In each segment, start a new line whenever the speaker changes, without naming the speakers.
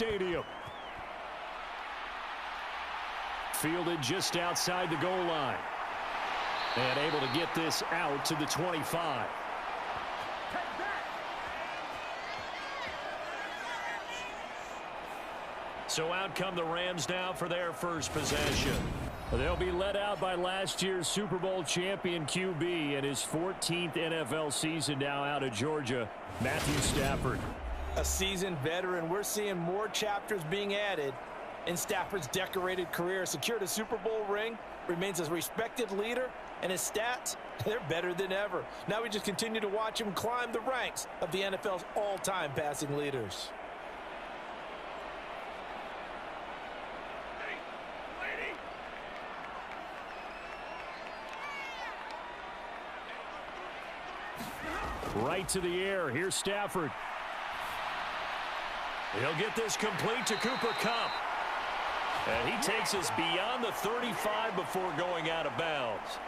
stadium. Fielded just outside the goal line. And able to get this out to the 25. So out come the Rams now for their first possession. They'll be led out by last year's Super Bowl champion QB in his 14th NFL season now out of Georgia, Matthew Stafford.
A seasoned veteran. We're seeing more chapters being added in Stafford's decorated career. Secured a Super Bowl ring, remains a respected leader, and his stats, they're better than ever. Now we just continue to watch him climb the ranks of the NFL's all-time passing leaders.
Right to the air. Here's Stafford. He'll get this complete to Cooper Kupp. And he takes us beyond the 35 before going out of bounds.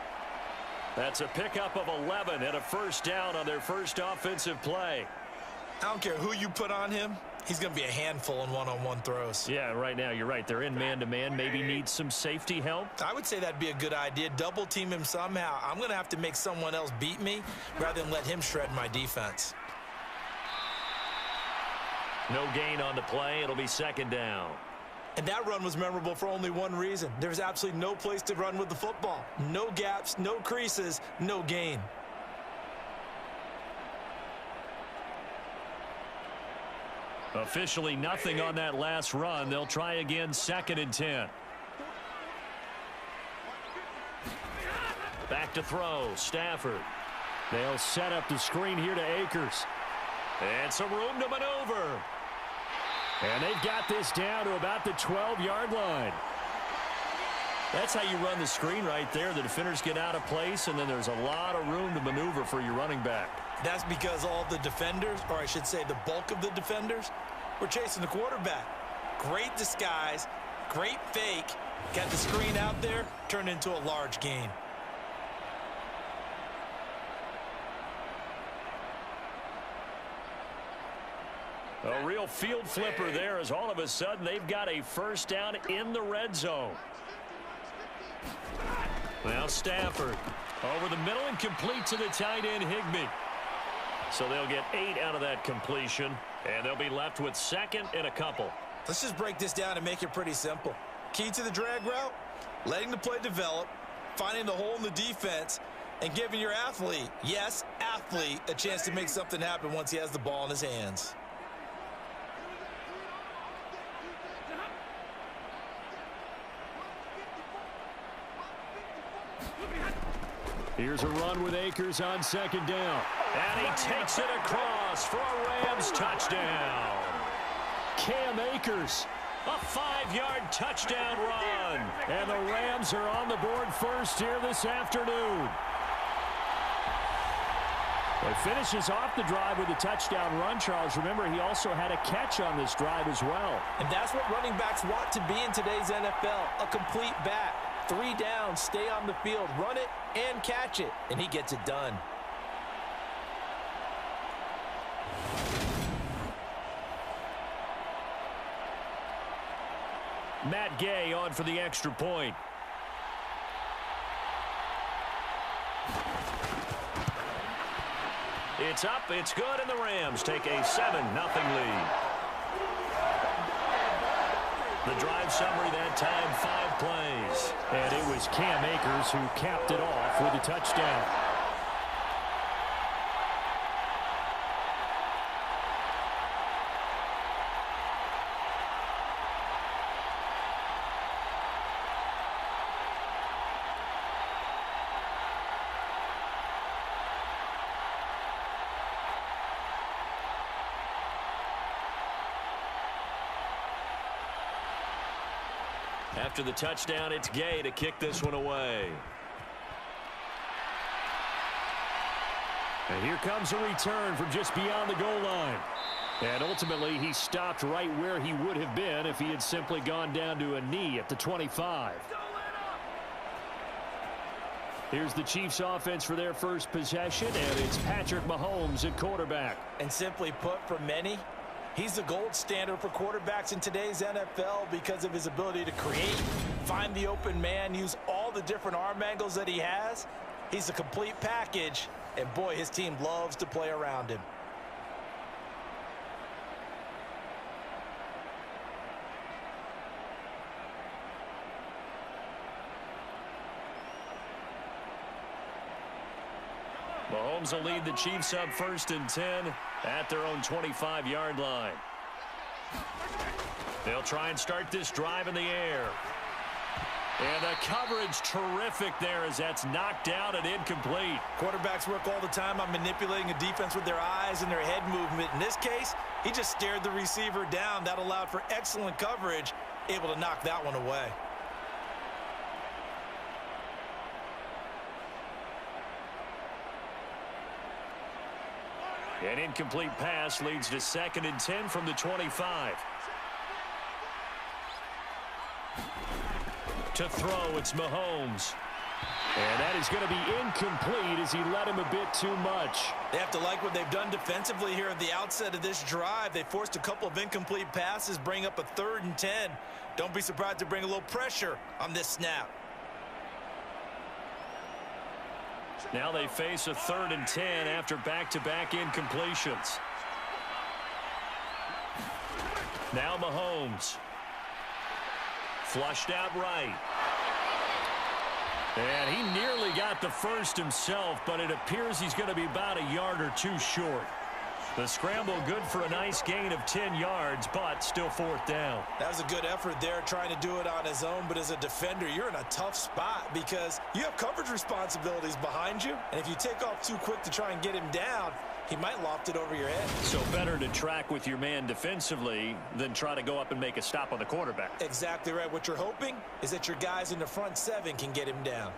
That's a pickup of 11 and a first down on their first offensive play.
I don't care who you put on him. He's going to be a handful in one-on-one throws.
Yeah, right now you're right. They're in man-to-man. Maybe needs some safety help.
I would say that'd be a good idea. Double team him somehow. I'm going to have to make someone else beat me rather than let him shred my defense.
No gain on the play. It'll be second down.
And that run was memorable for only one reason. There's absolutely no place to run with the football. No gaps, no creases, no gain.
Officially nothing on that last run. They'll try again, 2nd and 10. Back to throw, Stafford. They'll set up the screen here to Akers. And some room to maneuver. And they've got this down to about the 12-yard line. That's how you run the screen right there. The defenders get out of place, and then there's a lot of room to maneuver for your running back.
That's because all the defenders, or I should say the bulk of the defenders, were chasing the quarterback. Great disguise, great fake. Got the screen out there, turned into a large gain.
A real field flipper there as all of a sudden they've got a first down in the red zone. Now Stafford over the middle and complete to the tight end Higbee. So they'll get 8 out of that completion, and they'll be left with 2nd and a couple.
Let's just break this down and make it pretty simple. Key to the drag route, letting the play develop, finding the hole in the defense, and giving your athlete, yes, athlete, a chance to make something happen once he has the ball in his hands.
Here's a run with Akers on 2nd down. And he takes it across for a Rams touchdown. Cam Akers, a 5-yard touchdown run. And the Rams are on the board first here this afternoon. He finishes off the drive with a touchdown run, Charles. Remember, he also had a catch on this drive as well.
And that's what running backs want to be in today's NFL, a complete back. 3 downs, stay on the field, run it, and catch it, and he gets it done.
Matt Gay on for the extra point. It's up, it's good, and the Rams take a 7-0 lead. The drive summary that time, 5 plays. And it was Cam Akers who capped it off with a touchdown. After the touchdown, it's Gay to kick this one away. And here comes a return from just beyond the goal line. And ultimately, he stopped right where he would have been if he had simply gone down to a knee at the 25. Here's the Chiefs offense for their first possession, and it's Patrick Mahomes at quarterback.
And simply put, for many, He's the gold standard for quarterbacks in today's NFL because of his ability to create, find the open man, use all the different arm angles that he has. He's a complete package, and boy, his team loves to play around him.
Mahomes will lead the Chiefs up 1st and 10 at their own 25-yard line. They'll try and start this drive in the air. And the coverage terrific there as that's knocked down and incomplete.
Quarterbacks work all the time on manipulating a defense with their eyes and their head movement. In this case, he just stared the receiver down. That allowed for excellent coverage, able to knock that one away.
An incomplete pass leads to 2nd and 10 from the 25. To throw, it's Mahomes. And that is going to be incomplete as he led him a bit too much.
They have to like what they've done defensively here at the outset of this drive. They forced a couple of incomplete passes, bring up a 3rd and 10. Don't be surprised to bring a little pressure on this snap.
Now they face a 3rd and 10 after back-to-back incompletions. Now Mahomes. Flushed out right. And he nearly got the first himself, but it appears he's going to be about a yard or two short. The scramble good for a nice gain of 10 yards, but still 4th down.
That was a good effort there, trying to do it on his own, but as a defender, you're in a tough spot because you have coverage responsibilities behind you, and if you take off too quick to try and get him down, he might loft it over your head.
So better to track with your man defensively than try to go up and make a stop on the quarterback.
Exactly right. What you're hoping is that your guys in the front 7 can get him down.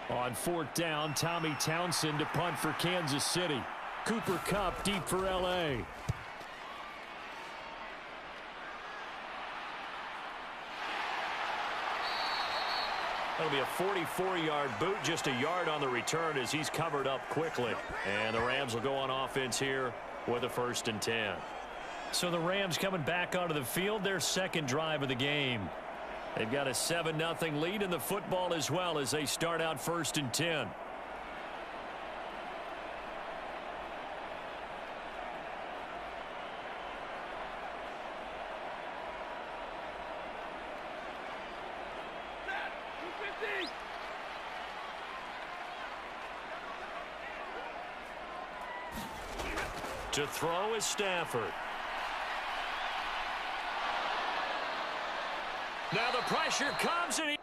On 4th down, Tommy Townsend to punt for Kansas City. Cooper Kupp deep for L.A. That'll be a 44-yard boot, just a yard on the return as he's covered up quickly. And the Rams will go on offense here with a 1st and 10. So the Rams coming back onto the field, their 2nd drive of the game. They've got a 7-0 lead in the football as well as they start out 1st and 10. To throw is Stafford. Now the pressure comes and he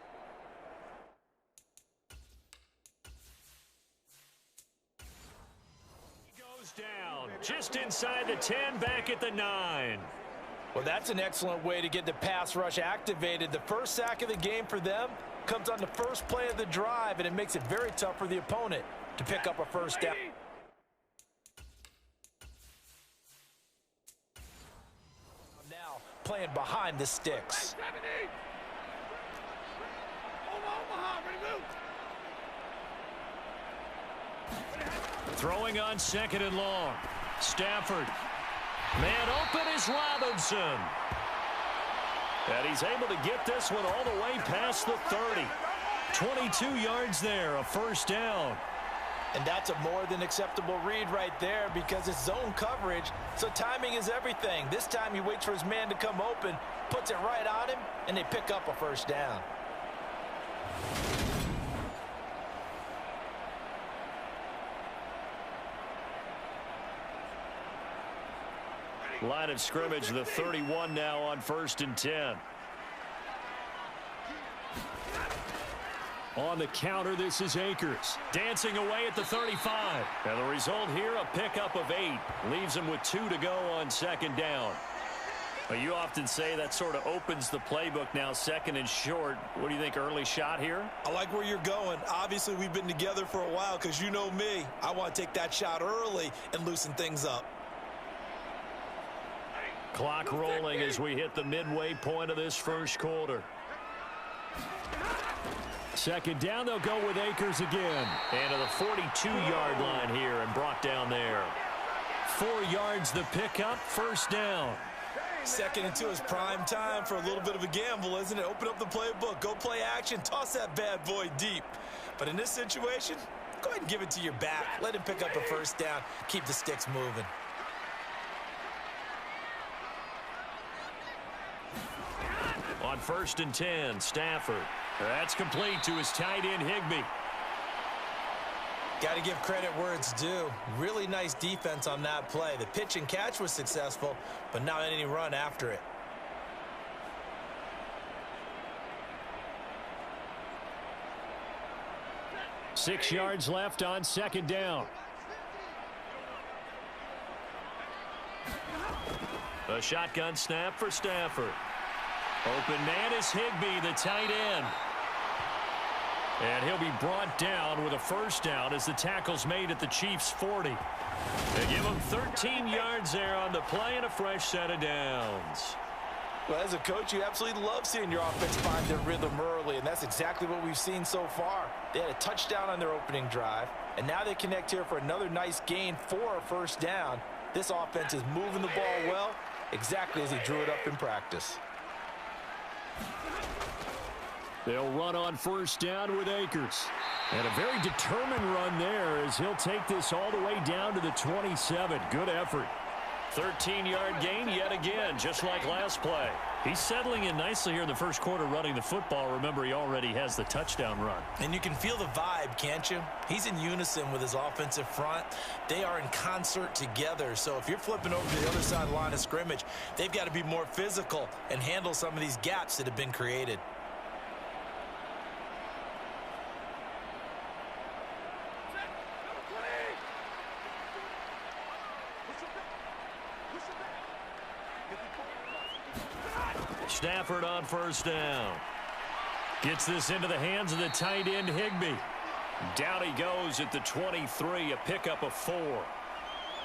goes down just inside the 10, back at the 9.
Well, that's an excellent way to get the pass rush activated. The first sack of the game for them comes on the first play of the drive, and it makes it very tough for the opponent to pick up a 1st down. Now playing behind the sticks.
Throwing on 2nd and long. Stafford. Man open is Robinson. And he's able to get this one all the way past the 30. 22 yards there, a 1st down.
And that's a more than acceptable read right there because it's zone coverage, so timing is everything. This time he waits for his man to come open, puts it right on him, and they pick up a 1st down.
Line of scrimmage, the 31 now on 1st and 10. On the counter, this is Akers. Dancing away at the 35. And the result here, a pickup of 8. Leaves him with 2 to go on 2nd down. Well, you often say that sort of opens the playbook now, 2nd and short. What do you think, early shot here?
I like where you're going. Obviously, we've been together for a while because you know me. I want to take that shot early and loosen things up.
Clock rolling as we hit the midway point of this first quarter. Second down, they'll go with Akers again. And to the 42-yard line here and brought down there. 4 yards the pickup, first down.
Second and 2 is prime time for a little bit of a gamble, isn't it? Open up the playbook, go play action, toss that bad boy deep. But in this situation, go ahead and give it to your back. Let him pick up a first down, keep the sticks moving.
On 1st and 10, Stafford. That's complete to his tight end, Higbee.
Got to give credit where it's due. Really nice defense on that play. The pitch and catch was successful, but not any run after it.
Six yards left on second down. A shotgun snap for Stafford. Open man is Higbee, the tight end. And he'll be brought down with a first down as the tackle's made at the Chiefs' 40. They give him 13 yards there on the play and a fresh set of downs.
Well, as a coach, you absolutely love seeing your offense find their rhythm early, and that's exactly what we've seen so far. They had a touchdown on their opening drive, and now they connect here for another nice gain for a first down. This offense is moving the ball well, exactly as he drew it up in practice.
They'll run on first down with Akers. And a very determined run there as he'll take this all the way down to the 27. Good effort. 13-yard gain yet again, just like last play. He's settling in nicely here in the first quarter running the football. Remember, he already has the touchdown run.
And you can feel the vibe, can't you? He's in unison with his offensive front. They are in concert together. So if you're flipping over to the other side of the line of scrimmage, they've got to be more physical and handle some of these gaps that have been created.
Stafford on first down. Gets this into the hands of the tight end, Higbee. Down he goes at the 23, a pickup of 4.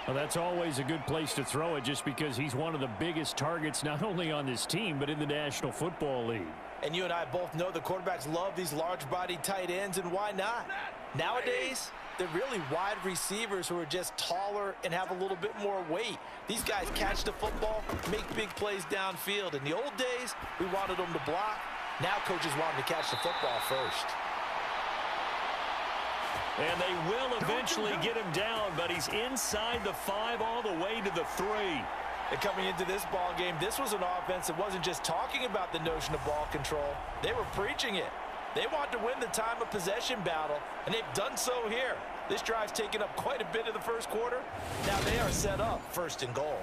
Well, that's always a good place to throw it just because he's one of the biggest targets not only on this team but in the National Football League.
And you and I both know the quarterbacks love these large-bodied tight ends, and why not? Nowadays, they're really wide receivers who are just taller and have a little bit more weight. These guys catch the football, make big plays downfield. In the old days, we wanted them to block. Now coaches want them to catch the football first.
And they will eventually get him down, but he's inside the 5 all the way to the 3.
And coming into this ball game, this was an offense that wasn't just talking about the notion of ball control. They were preaching it. They want to win the time of possession battle, and they've done so here. This drive's taken up quite a bit of the first quarter. Now they are set up first and goal.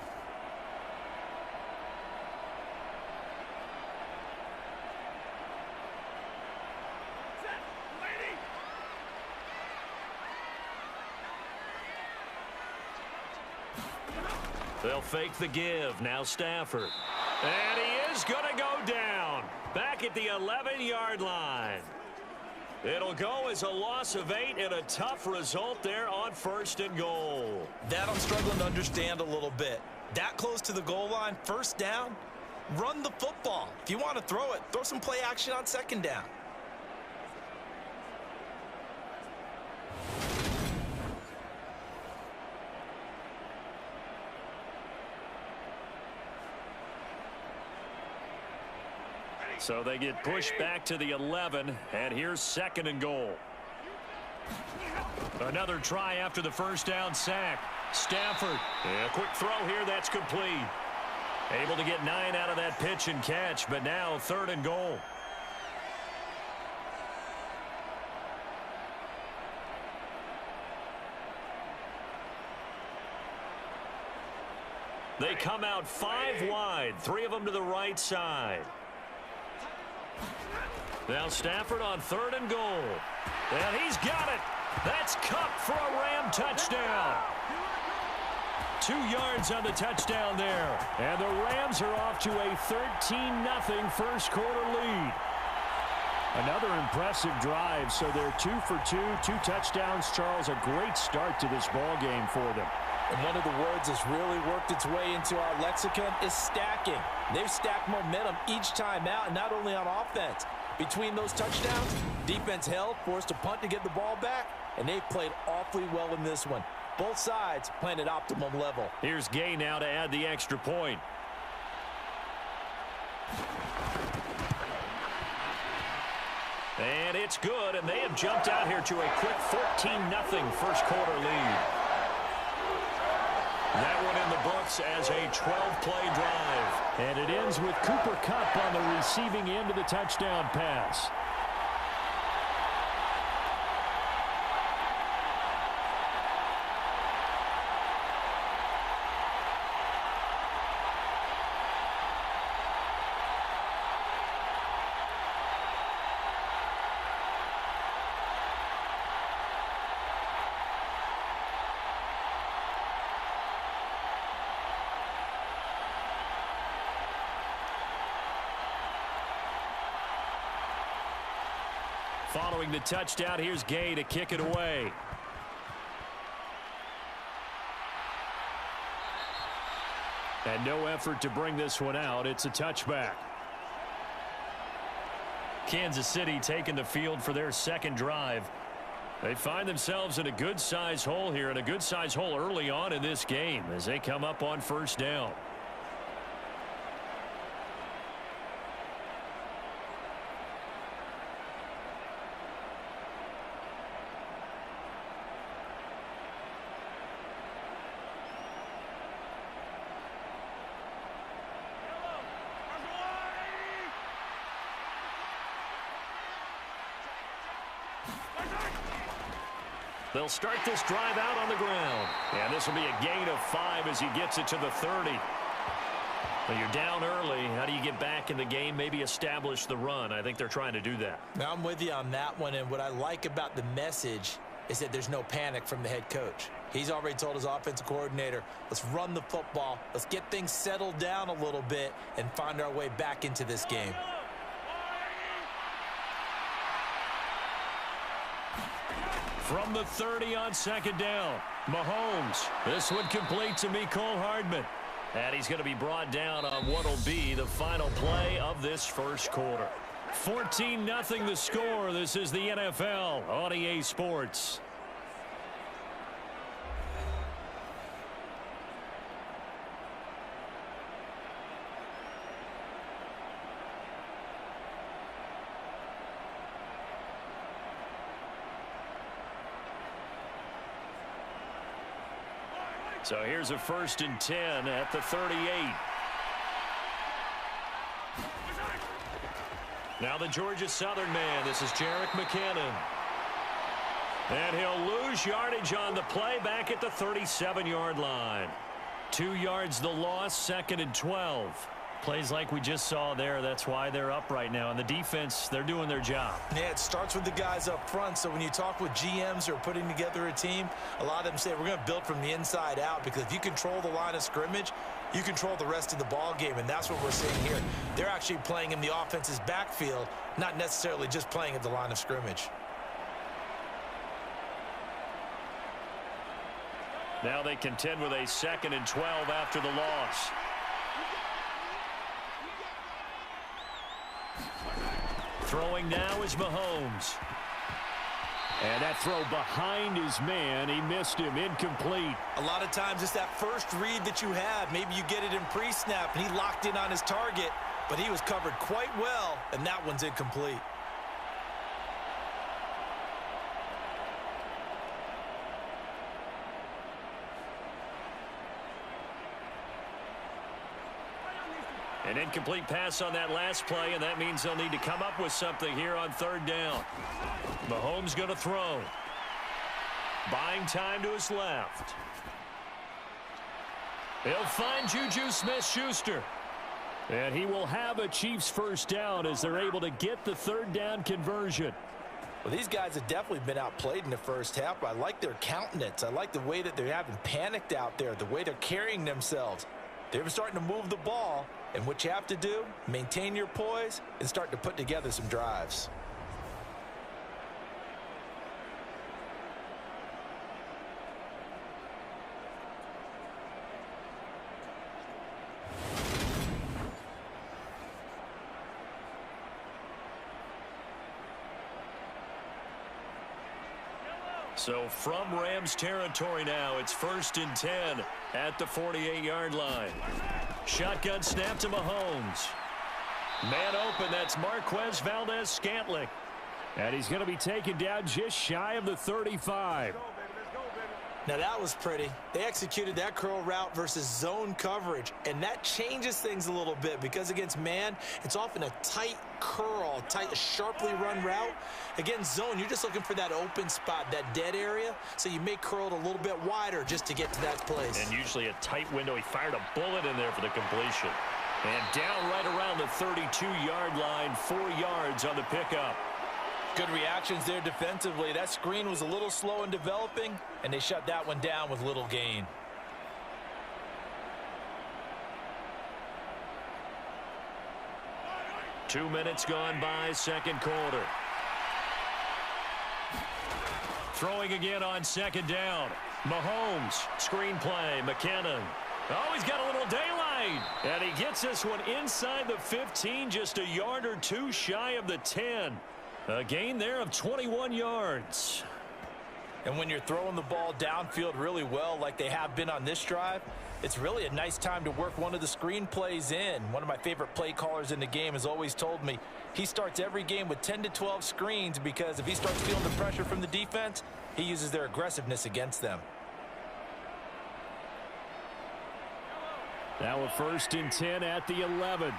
They'll fake the give. Now Stafford. And he is going to go down. Back at the 11-yard line. It'll go as a loss of 8 and a tough result there on first and goal.
That I'm struggling to understand a little bit. That close to the goal line, first down, run the football. If you want to throw it, throw some play action on second down.
So they get pushed back to the 11, and here's second and goal. Another try after the first down sack. Stafford, a quick throw here, that's complete. Able to get 9 out of that pitch and catch, but now third and goal. They come out 5 wide, 3 of them to the right side. Now Stafford on third and goal. And he's got it. That's Cup for a Ram touchdown. 2 yards on the touchdown there. And the Rams are off to a 13-0 first quarter lead. Another impressive drive, so they're 2 for 2, 2 touchdowns. Charles, a great start to this ball game for them.
And one of the words that's really worked its way into our lexicon is stacking. They've stacked momentum each time out, and not only on offense. Between those touchdowns, defense held, forced a punt to get the ball back, and they've played awfully well in this one. Both sides playing at optimum level.
Here's Gay now to add the extra point. And it's good, and they have jumped out here to a quick 14-0 first quarter lead. That one in the books as a 12-play drive. And it ends with Cooper Kupp on the receiving end of the touchdown pass. Following the touchdown, here's Gay to kick it away. And no effort to bring this one out. It's a touchback. Kansas City taking the field for their second drive. They find themselves in a good-sized hole here, and a good-sized hole early on in this game as they come up on first down. They'll start this drive out on the ground. And this will be a gain of 5 as he gets it to the 30. When you're down early, how do you get back in the game, maybe establish the run? I think they're trying to do that.
Now, I'm with you on that one, and what I like about the message is that there's no panic from the head coach. He's already told his offensive coordinator, let's run the football, let's get things settled down a little bit and find our way back into this game.
From the 30 on second down, Mahomes. This one complete to Mecole Hardman. And he's going to be brought down on what will be the final play of this first quarter. 14-0 the score. This is the NFL on EA Sports. So here's a 1st and 10 at the 38. Now the Georgia Southern man. This is Jerick McKinnon. And he'll lose yardage on the play back at the 37-yard line. 2 yards the loss, 2nd and 12. Plays like we just saw there. That's why they're up right now. And the defense, they're doing their job.
Yeah, it starts with the guys up front. So when you talk with GMs who are putting together a team, a lot of them say we're going to build from the inside out, because if you control the line of scrimmage, you control the rest of the ball game, and that's what we're seeing here. They're actually playing in the offense's backfield, not necessarily just playing at the line of scrimmage.
Now they contend with a 2nd and 12 after the loss. Throwing now is Mahomes. And that throw behind his man. He missed him. Incomplete.
A lot of times it's that first read that you have. Maybe you get it in pre-snap, and he locked in on his target, but he was covered quite well, and that one's incomplete.
An incomplete pass on that last play, and that means they'll need to come up with something here on 3rd down. Mahomes going to throw. Buying time to his left. He'll find Juju Smith-Schuster. And he will have a Chiefs first down as they're able to get the 3rd down conversion.
Well, these guys have definitely been outplayed in the first half, but I like their countenance. I like the way that they haven't panicked out there, the way they're carrying themselves. They're starting to move the ball, and what you have to do, maintain your poise and start to put together some drives.
So from Rams territory now, it's 1st and 10 at the 48-yard line. Shotgun snap to Mahomes. Man open, that's Marquez Valdez-Scantling. And he's going to be taken down just shy of the 35.
Now that was pretty. They executed that curl route versus zone coverage, and that changes things a little bit because against man, it's often a tight curl, tight, sharply run route. Against zone, you're just looking for that open spot, that dead area, so you may curl it a little bit wider just to get to that place.
And usually a tight window. He fired a bullet in there for the completion. And down right around the 32-yard line, 4 yards on the pickup.
Good reactions there defensively. That screen was a little slow in developing, and they shut that one down with little gain.
Two minutes gone by, second quarter. Throwing again on second down. Mahomes, screenplay, McKinnon. Oh, he's got a little daylight. And he gets this one inside the 15, just a yard or two shy of the 10. A gain there of 21 yards.
And when you're throwing the ball downfield really well like they have been on this drive, it's really a nice time to work one of the screen plays in. One of my favorite play callers in the game has always told me he starts every game with 10 to 12 screens because if he starts feeling the pressure from the defense, he uses their aggressiveness against them.
Now a 1st and 10 at the 11.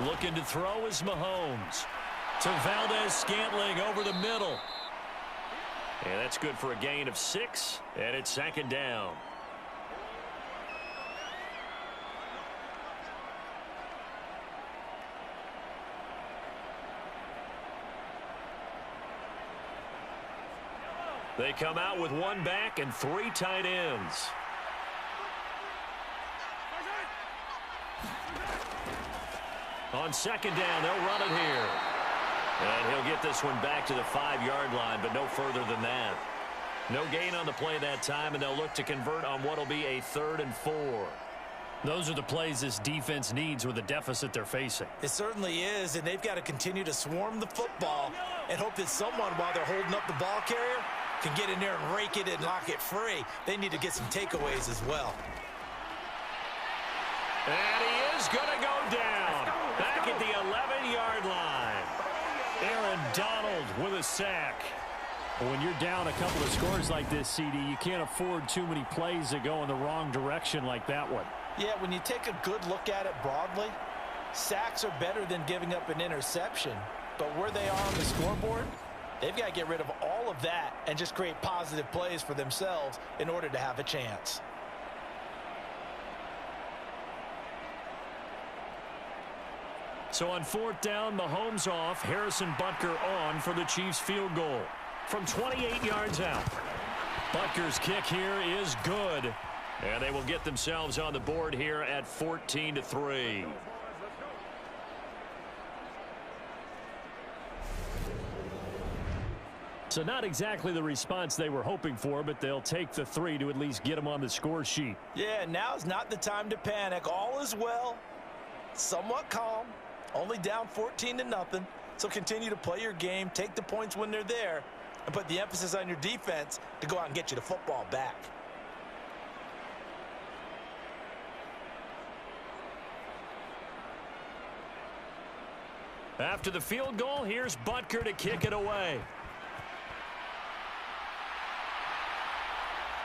Looking to throw is Mahomes. To Valdez-Scantling over the middle. And that's good for a gain of 6, and it's second down. They come out with one back and 3 tight ends. On second down, they'll run it here. And he'll get this one back to the 5-yard line, but no further than that. No gain on the play that time, and they'll look to convert on what will be a 3rd and 4. Those are the plays this defense needs with the deficit they're facing.
It certainly is, and they've got to continue to swarm the football and hope that someone, while they're holding up the ball carrier, can get in there and rake it and lock it free. They need to get some takeaways as well.
And he is going to go down. Back at the 11-yard line. Aaron Donald with a sack. When you're down a couple of scores like this, CD, you can't afford too many plays that go in the wrong direction like that one.
Yeah, when you take a good look at it broadly, sacks are better than giving up an interception. But where they are on the scoreboard, they've got to get rid of all of that and just create positive plays for themselves in order to have a chance.
So on 4th down, Mahomes off, Harrison Butker on for the Chiefs field goal from 28 yards out. Butker's kick here is good, and they will get themselves on the board here at 14-3. So not exactly the response they were hoping for, but they'll take the 3 to at least get them on the score sheet.
Yeah, now's not the time to panic. All is well, somewhat calm. Only down 14-0, so continue to play your game, take the points when they're there, and put the emphasis on your defense to go out and get you the football back.
After the field goal, here's Butker to kick it away.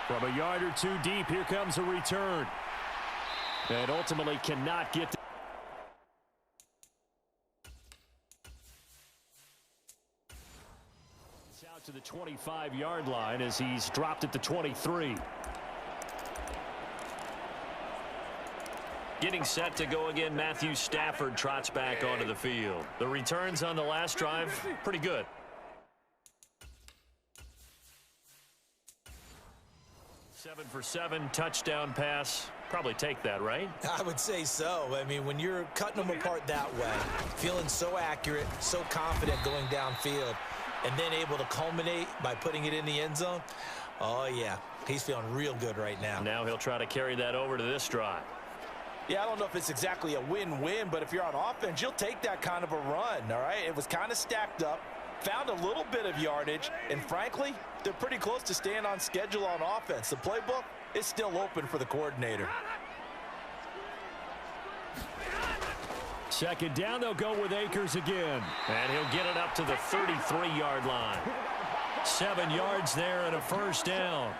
From a yard or 2 deep, here comes a return. And ultimately cannot get to to the 25-yard line as he's dropped at the 23. Getting set to go again, Matthew Stafford trots back onto the field. The returns on the last drive, pretty good. 7 for 7, touchdown pass. Probably take that, right?
I would say so. I mean, when you're cutting them apart that way, feeling so accurate, so confident going downfield, and then able to culminate by putting it in the end zone, oh, yeah, he's feeling real good right now.
Now he'll try to carry that over to this drive.
Yeah, I don't know if it's exactly a win-win, but if you're on offense, you'll take that kind of a run, all right? It was kind of stacked up, found a little bit of yardage, and frankly, they're pretty close to staying on schedule on offense. The playbook is still open for the coordinator.
Second down, they'll go with Akers again. And he'll get it up to the 33-yard line. 7 yards there and a first down.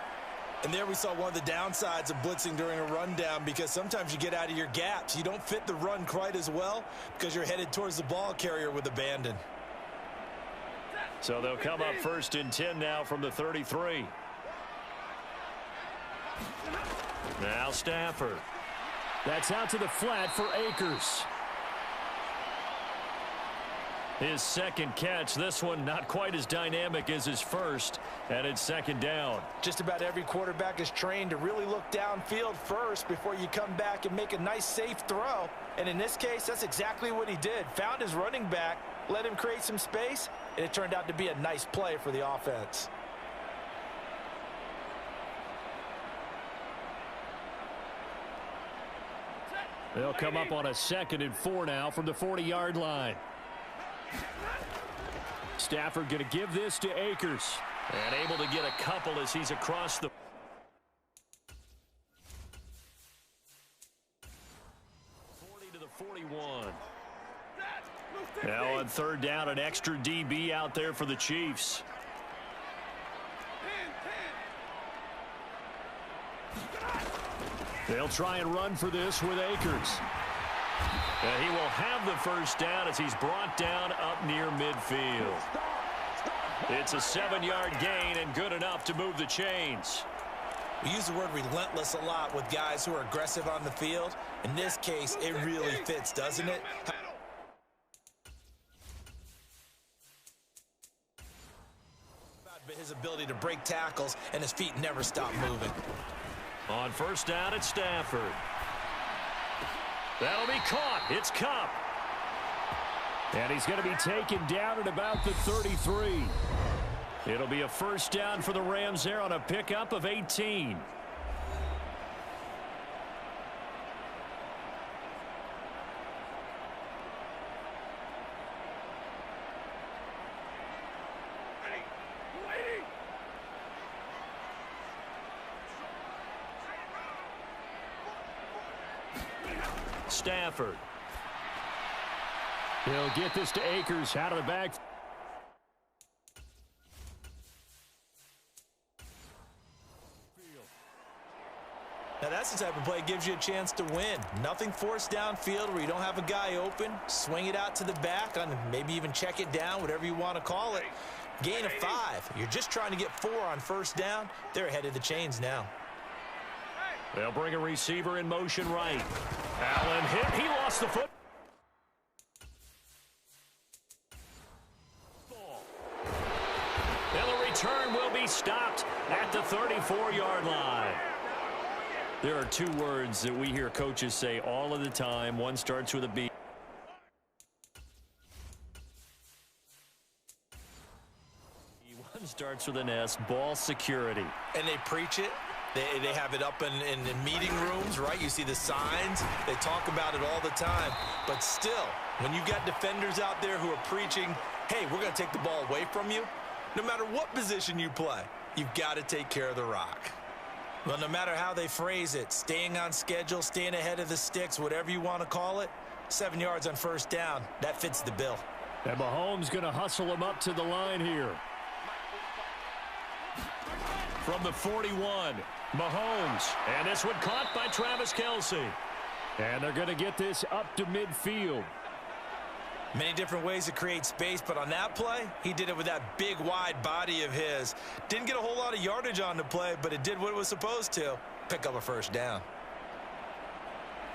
And there we saw one of the downsides of blitzing during a rundown, because sometimes you get out of your gaps. You don't fit the run quite as well because you're headed towards the ball carrier with abandon.
So they'll come up 1st and 10 now from the 33. Now Stafford. That's out to the flat for Akers. His second catch, this one not quite as dynamic as his first, and it's 2nd down.
Just about every quarterback is trained to really look downfield first before you come back and make a nice, safe throw. And in this case, that's exactly what he did. Found his running back, let him create some space, and it turned out to be a nice play for the offense.
They'll come up on a 2nd and 4 now from the 40-yard line. Stafford going to give this to Akers. And able to get a couple as he's across the 40 to the 41. Now on 3rd down, an extra DB out there for the Chiefs. They'll try and run for this with Akers. And he will have the first down as he's brought down up near midfield. It's a 7-yard gain and good enough to move the chains.
We use the word relentless a lot with guys who are aggressive on the field. In this case, it really fits, doesn't it? His ability to break tackles, and his feet never stop moving.
On 1st down, it's Stafford. That'll be caught. It's Kupp. And he's going to be taken down at about the 33. It'll be a first down for the Rams there on a pickup of 18. Stafford. He'll get this to Akers out of the back.
Now that's the type of play that gives you a chance to win. Nothing forced downfield where you don't have a guy open. Swing it out to the back, and maybe even check it down, whatever you want to call it. Gain of 5. You're just trying to get 4 on 1st down. They're ahead of the chains now.
They'll bring a receiver in motion right. Allen hit. He lost the foot. And the return will be stopped at the 34-yard line. There are 2 words that we hear coaches say all of the time. One starts with a B. One starts with an S. Ball security.
And they preach it. They have it up in meeting rooms, right? You see the signs. They talk about it all the time. But still, when you've got defenders out there who are preaching, hey, we're going to take the ball away from you, no matter what position you play, you've got to take care of the rock. Well, no matter how they phrase it, staying on schedule, staying ahead of the sticks, whatever you want to call it, 7 yards on 1st down, that fits the bill.
And Mahomes going to hustle him up to the line here. From the 41, Mahomes. And this one caught by Travis Kelce. And they're going to get this up to midfield.
Many different ways to create space, but on that play, he did it with that big, wide body of his. Didn't get a whole lot of yardage on the play, but it did what it was supposed to. Pick up a 1st down.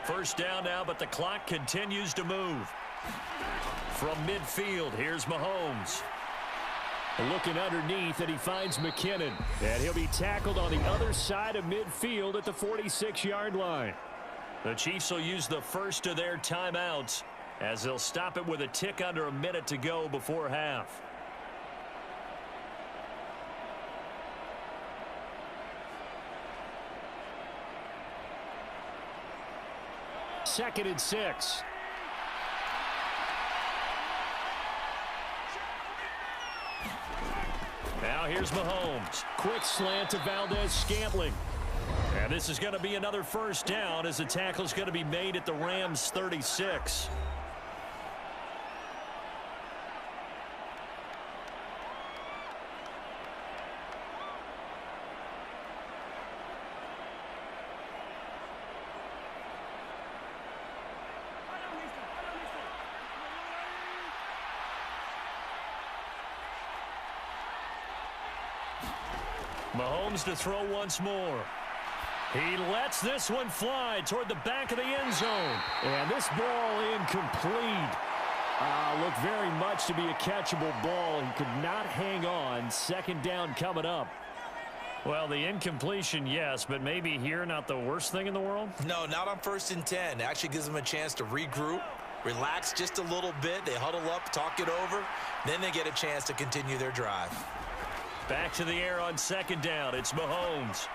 1st down now, but the clock continues to move. From midfield, here's Mahomes. Looking underneath, and he finds McKinnon. And he'll be tackled on the other side of midfield at the 46-yard line. The Chiefs will use the first of their timeouts as they'll stop it with a tick under a minute to go before half. 2nd and 6. Now here's Mahomes. Quick slant to Valdez-Scantling. And this is going to be another first down as the tackle is going to be made at the Rams' 36. Mahomes to throw once more. He lets this one fly toward the back of the end zone. And this ball incomplete. Looked very much to be a catchable ball. He could not hang on. 2nd down coming up. Well, the incompletion, yes, but maybe here not the worst thing in the world?
No, not on 1st and 10. Actually gives them a chance to regroup, relax just a little bit. They huddle up, talk it over. Then they get a chance to continue their drive.
Back to the air on 2nd down. It's Mahomes.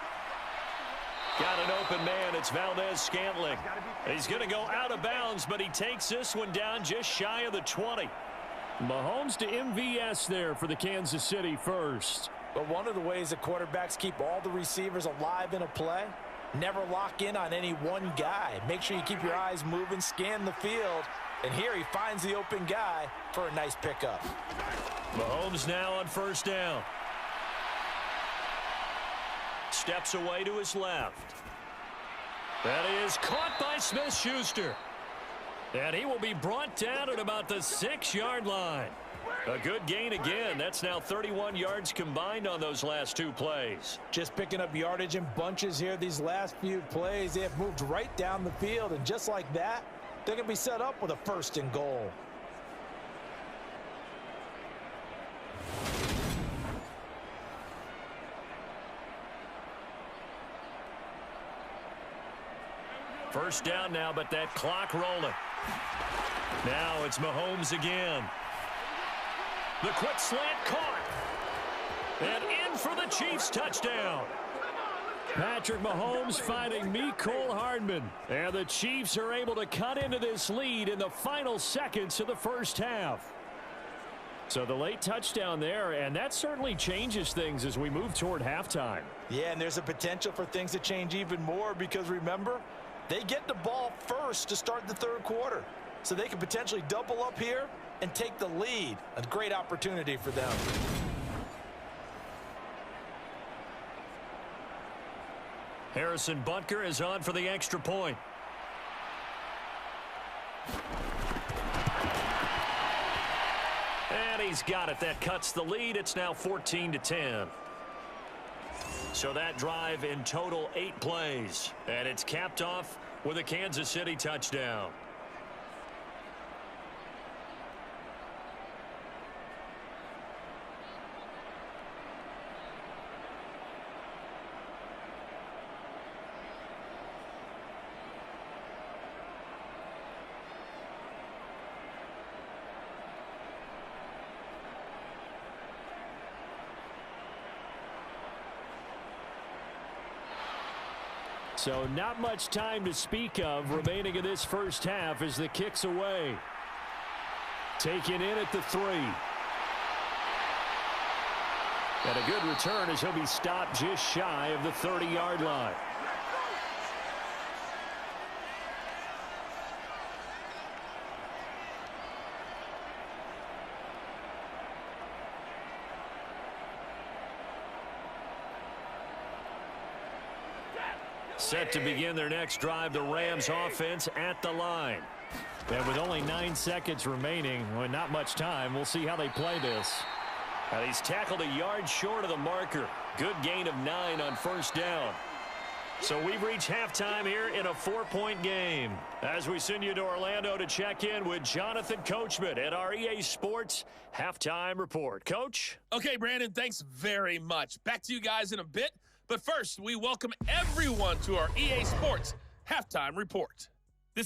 Got an open man. It's Valdez-Scantling. He's going to go out of bounds, but he takes this one down just shy of the 20. Mahomes to MVS there for the Kansas City first.
But one of the ways that quarterbacks keep all the receivers alive in a play, never lock in on any one guy. Make sure you keep your eyes moving, scan the field. And here he finds the open guy for a nice pickup.
Mahomes now on 1st down. Steps away to his left. That is caught by Smith-Schuster. And he will be brought down at about the 6-yard line. A good gain again. That's now 31 yards combined on those last 2 plays.
Just picking up yardage in bunches here these last few plays. They have moved right down the field, and just like that, they're going to be set up with a 1st and goal.
First down now, but that clock rolling. Now it's Mahomes again. The quick slant caught. And in for the Chiefs touchdown. Patrick Mahomes finding Mecole Hardman. And the Chiefs are able to cut into this lead in the final seconds of the first half. So the late touchdown there, and that certainly changes things as we move toward halftime.
Yeah, and there's a potential for things to change even more because remember, they get the ball first to start the 3rd quarter. So they can potentially double up here and take the lead. A great opportunity for them.
Harrison Butker is on for the extra point. And he's got it. That cuts the lead. It's now 14-10. So that drive in total 8 plays. And it's capped off with a Kansas City touchdown. So not much time to speak of remaining in this first half as the kick's away. Taken in at the 3. And a good return as he'll be stopped just shy of the 30-yard line. Set to begin their next drive, the Rams offense at the line. And with only 9 seconds remaining, well, not much time, we'll see how they play this. He's tackled a yard short of the marker. Good gain of 9 on first down. So we've reached halftime here in a 4-point game. As we send you to Orlando to check in with Jonathan Coachman at our EA Sports Halftime Report. Coach?
Okay, Brandon, thanks very much. Back to you guys in a bit. But first, we welcome everyone to our EA Sports Halftime Report.